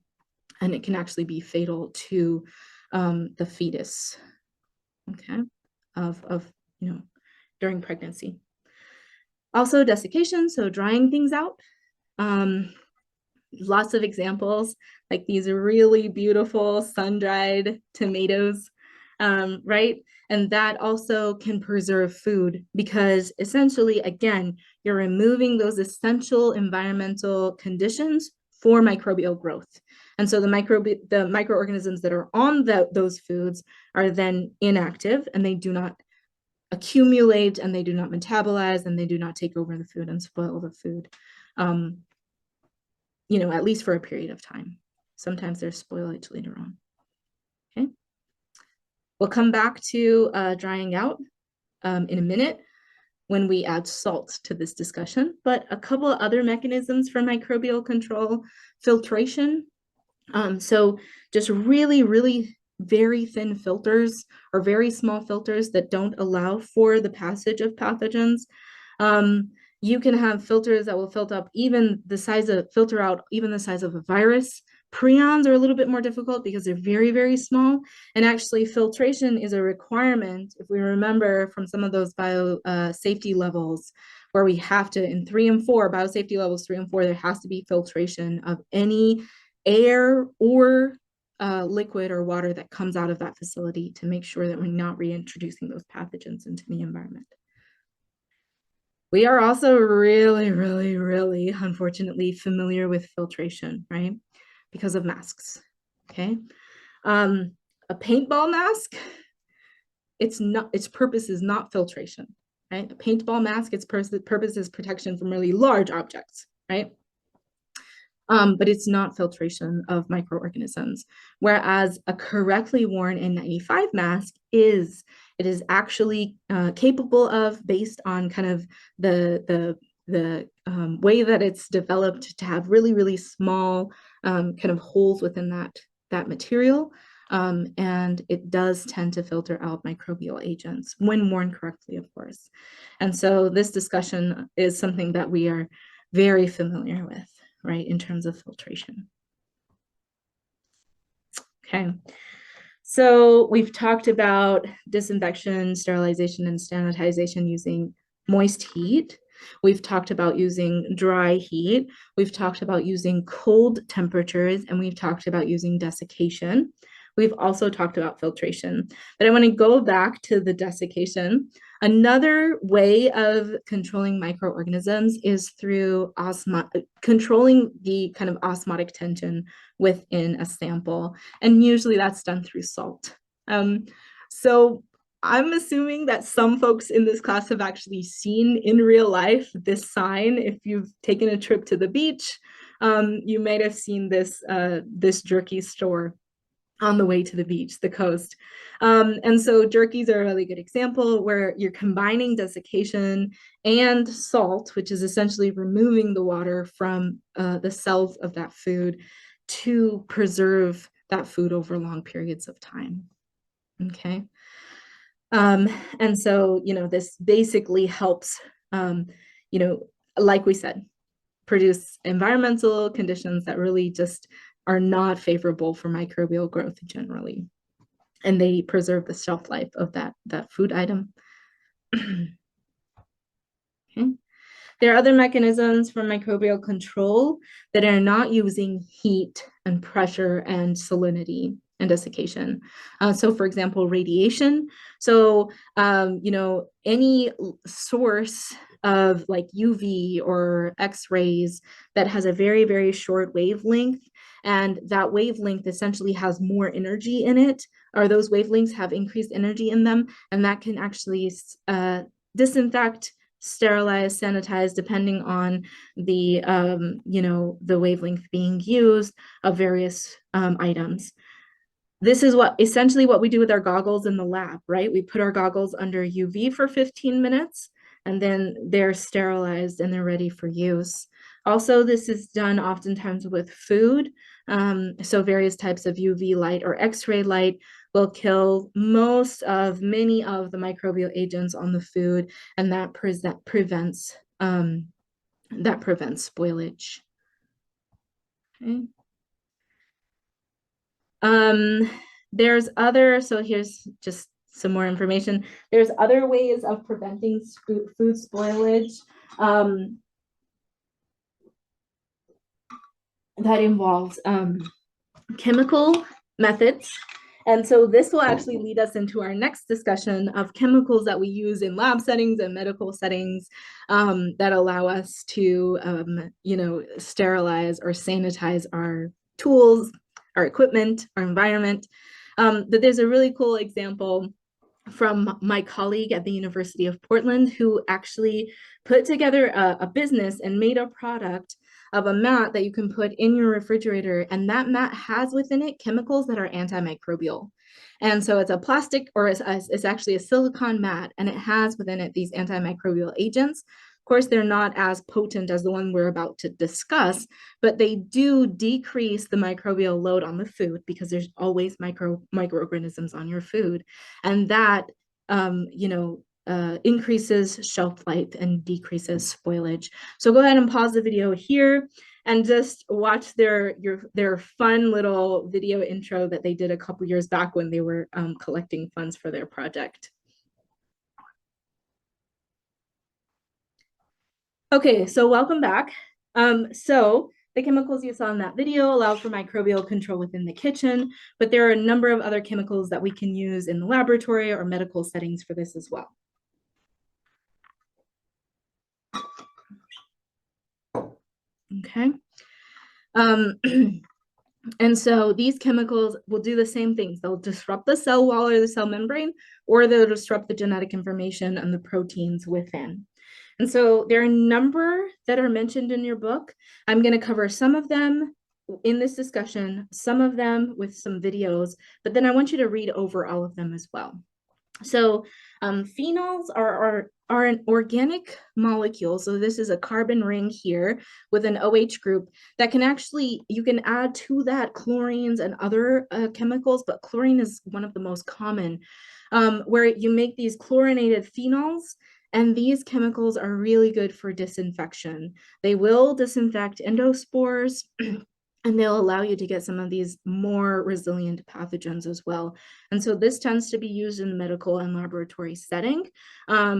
S1: And it can actually be fatal to the fetus, okay, of during pregnancy. Also desiccation, so drying things out. lots of examples, like these really beautiful sun-dried tomatoes, right? And that also can preserve food because essentially, again, you're removing those essential environmental conditions for microbial growth. And so the microorganisms that are on those foods are then inactive, and they do not accumulate, and they do not metabolize, and they do not take over the food and spoil the food, at least for a period of time. Sometimes there's spoilage later on. Okay. We'll come back to drying out in a minute when we add salt to this discussion, but a couple of other mechanisms for microbial control: filtration. So just really, really very thin filters or very small filters that don't allow for the passage of pathogens. You can have filters that will filter out even the size of a virus. Prions are a little bit more difficult because they're very, very small. And actually, filtration is a requirement, if we remember from some of those biosafety levels, where we have to, in 3 and 4, biosafety levels 3 and 4, there has to be filtration of any air or liquid or water that comes out of that facility to make sure that we're not reintroducing those pathogens into the environment. We are also really, really, really, unfortunately, familiar with filtration, right? Because of masks, okay? A paintball mask, its purpose is not filtration, right? A paintball mask, its purpose is protection from really large objects, right? But it's not filtration of microorganisms. Whereas a correctly worn N95 mask is. It is actually capable of, based on kind of the way that it's developed, to have really, really small kind of holes within that material. And it does tend to filter out microbial agents when worn correctly, of course. And so this discussion is something that we are very familiar with, right, in terms of filtration. Okay, so we've talked about disinfection, sterilization, and sanitization using moist heat. We've talked about using dry heat. We've talked about using cold temperatures, and we've talked about using desiccation. We've also talked about filtration, but I want to go back to the desiccation. Another way of controlling microorganisms is through controlling the kind of osmotic tension within a sample, and usually that's done through salt. So I'm assuming that some folks in this class have actually seen in real life this sign. If you've taken a trip to the beach, you might have seen this jerky store on the way to the beach, the coast. And so jerkies are a really good example where you're combining desiccation and salt, which is essentially removing the water from the cells of that food to preserve that food over long periods of time. Okay. And so, this basically helps, like we said, produce environmental conditions that really just are not favorable for microbial growth generally. And they preserve the shelf life of that food item. Okay. There are other mechanisms for microbial control that are not using heat and pressure and salinity and desiccation. So for example, radiation. So, any source of like UV or X-rays that has a very, very short wavelength, and that wavelength essentially has more energy in it, or those wavelengths have increased energy in them, and that can actually disinfect, sterilize, sanitize, depending on the the wavelength being used of various items. This is essentially what we do with our goggles in the lab, right? We put our goggles under UV for 15 minutes, and then they're sterilized and they're ready for use. Also, this is done oftentimes with food. So various types of UV light or X-ray light will kill many of the microbial agents on the food, and that prevents spoilage. Okay. So here's just some more information. There's other ways of preventing food spoilage. that involves chemical methods. And so this will actually lead us into our next discussion of chemicals that we use in lab settings and medical settings that allow us to, sterilize or sanitize our tools, our equipment, our environment. But there's a really cool example from my colleague at the University of Portland who actually put together a business and made a product of a mat that you can put in your refrigerator, and that mat has within it chemicals that are antimicrobial. And so it's a plastic, or it's actually a silicone mat, and it has within it these antimicrobial agents. Of course, they're not as potent as the one we're about to discuss, but they do decrease the microbial load on the food because there's always microorganisms on your food. And that, increases shelf life and decreases spoilage. So go ahead and pause the video here and just watch their fun little video intro that they did a couple years back when they were collecting funds for their project. Okay, so welcome back. So the chemicals you saw in that video allow for microbial control within the kitchen, but there are a number of other chemicals that we can use in the laboratory or medical settings for this as well. Okay. And so these chemicals will do the same things. They'll disrupt the cell wall or the cell membrane, or they'll disrupt the genetic information and the proteins within. And so there are a number that are mentioned in your book. I'm going to cover some of them in this discussion, some of them with some videos, but then I want you to read over all of them as well. So phenols are an organic molecule. So this is a carbon ring here with an OH group that can actually, you can add to that chlorines and other chemicals, but chlorine is one of the most common, where you make these chlorinated phenols. And these chemicals are really good for disinfection. They will disinfect endospores and they'll allow you to get some of these more resilient pathogens as well. And so this tends to be used in the medical and laboratory setting,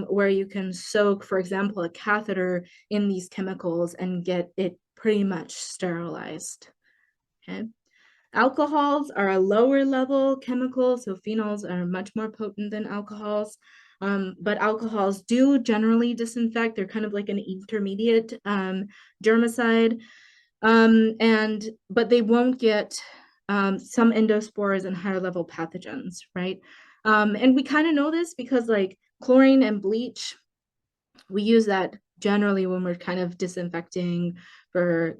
S1: where you can soak, for example, a catheter in these chemicals and get it pretty much sterilized. Okay. Alcohols are a lower level chemical, so phenols are much more potent than alcohols. But alcohols do generally disinfect. They're kind of like an intermediate germicide. But they won't get some endospores and higher level pathogens, right? And we kind of know this because like chlorine and bleach, we use that generally when we're kind of disinfecting for,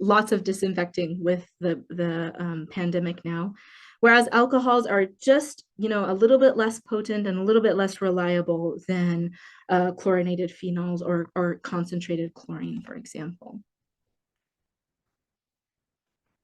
S1: lots of disinfecting with the pandemic now. Whereas alcohols are just, a little bit less potent and a little bit less reliable than chlorinated phenols or concentrated chlorine, for example.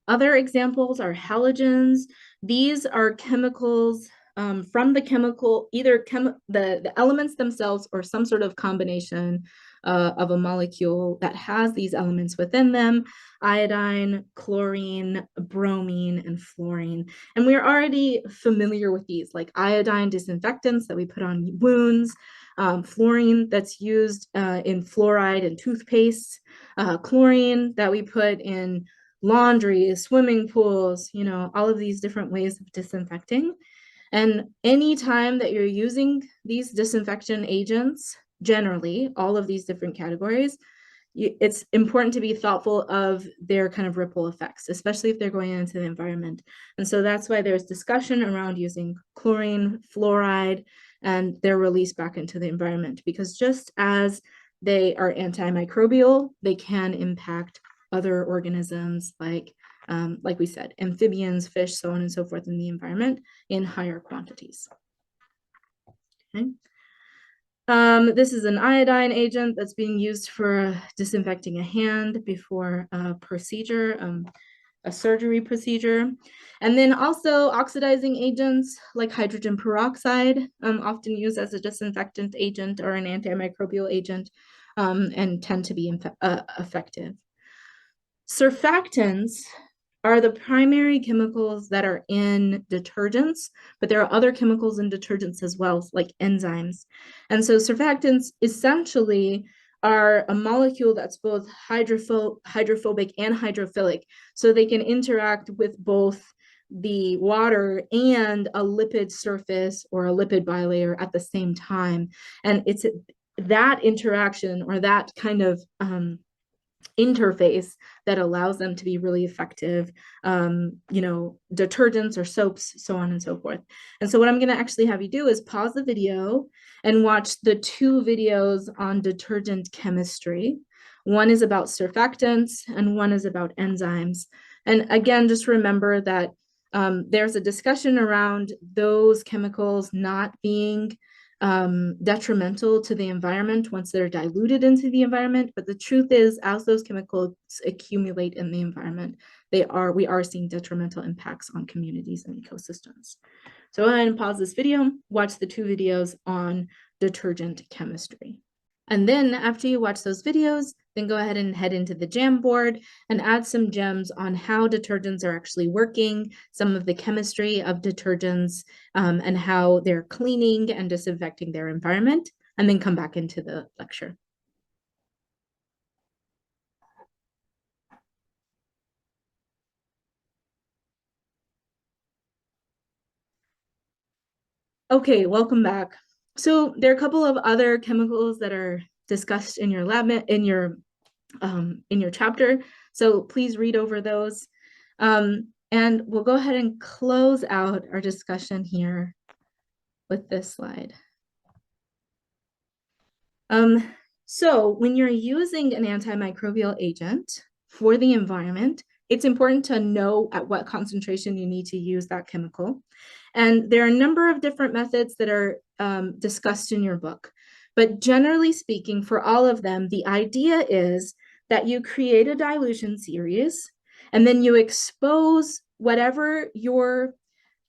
S1: Other examples are halogens. These are chemicals from the chemical, either the elements themselves or some sort of combination of a molecule that has these elements within them: iodine, chlorine, bromine, and fluorine. And we're already familiar with these, like iodine disinfectants that we put on wounds, fluorine that's used in fluoride and toothpaste, chlorine that we put in laundry, swimming pools, all of these different ways of disinfecting. And anytime that you're using these disinfection agents, generally, all of these different categories, it's important to be thoughtful of their kind of ripple effects, especially if they're going into the environment. And so that's why there's discussion around using chlorine, fluoride, and their release back into the environment, because just as they are antimicrobial, they can impact other organisms like we said, amphibians, fish, so on and so forth in the environment in higher quantities. Okay. This is an iodine agent that's being used for disinfecting a hand before a procedure, a surgery procedure. And then also oxidizing agents like hydrogen peroxide, often used as a disinfectant agent or an antimicrobial agent, and tend to be effective. Surfactants are the primary chemicals that are in detergents, but there are other chemicals in detergents as well, like enzymes. And so surfactants essentially are a molecule that's both hydrophobic and hydrophilic. So they can interact with both the water and a lipid surface or a lipid bilayer at the same time. And it's that interaction or that kind of interface that allows them to be really effective, detergents or soaps, so on and so forth. And so what I'm going to actually have you do is pause the video and watch the 2 videos on detergent chemistry. One is about surfactants and one is about enzymes. And again, just remember that there's a discussion around those chemicals not being detrimental to the environment once they're diluted into the environment. But the truth is, as those chemicals accumulate in the environment, we are seeing detrimental impacts on communities and ecosystems. So go ahead and pause this video, watch the 2 videos on detergent chemistry. And then after you watch those videos, then go ahead and head into the Jamboard and add some gems on how detergents are actually working, some of the chemistry of detergents, and how they're cleaning and disinfecting their environment, and then come back into the lecture. Okay, welcome back. So there are a couple of other chemicals that are discussed in your lab, in your chapter. So please read over those. And we'll go ahead and close out our discussion here with this slide. So when you're using an antimicrobial agent for the environment, it's important to know at what concentration you need to use that chemical. And there are a number of different methods that are discussed in your book. But generally speaking, for all of them, the idea is that you create a dilution series and then you expose whatever your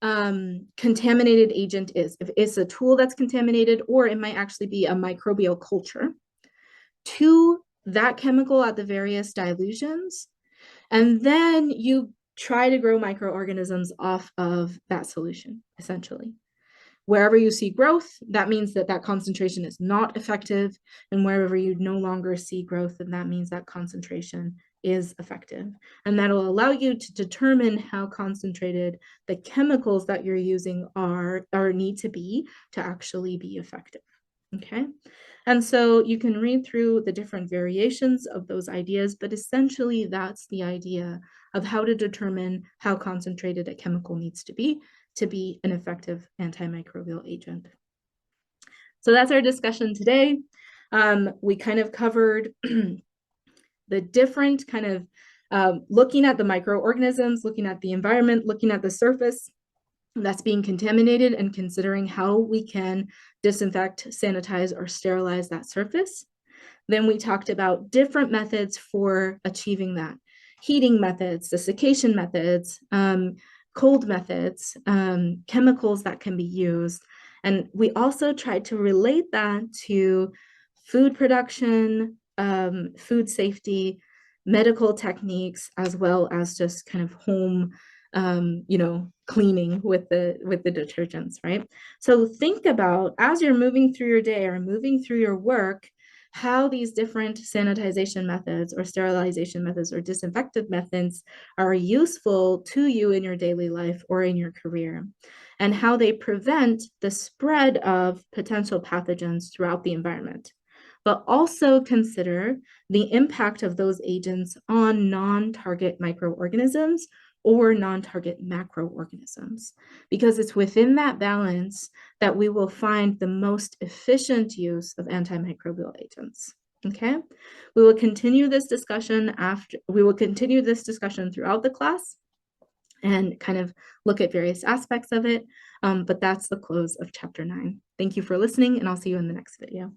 S1: contaminated agent is. If it's a tool that's contaminated, or it might actually be a microbial culture, to that chemical at the various dilutions. And then you try to grow microorganisms off of that solution, essentially. Wherever you see growth, that means that that concentration is not effective. And wherever you no longer see growth, then that means that concentration is effective. And that'll allow you to determine how concentrated the chemicals that you're using are or need to be to actually be effective. Okay. And so you can read through the different variations of those ideas, but essentially that's the idea of how to determine how concentrated a chemical needs to be an effective antimicrobial agent. So that's our discussion today. We kind of covered the different kind of looking at the microorganisms, looking at the environment, looking at the surface that's being contaminated, and considering how we can disinfect, sanitize, or sterilize that surface. Then we talked about different methods for achieving that. Heating methods, desiccation methods, cold methods, chemicals that can be used. And we also tried to relate that to food production, food safety, medical techniques, as well as just kind of home cleaning with the detergents, right? So think about, as you're moving through your day or moving through your work, how these different sanitization methods or sterilization methods or disinfectant methods are useful to you in your daily life or in your career, and how they prevent the spread of potential pathogens throughout the environment. But also consider the impact of those agents on non-target microorganisms or non-target macroorganisms, because it's within that balance that we will find the most efficient use of antimicrobial agents. Okay, we will continue this discussion throughout the class and kind of look at various aspects of it, but that's the close of chapter 9. Thank you for listening, and I'll see you in the next video.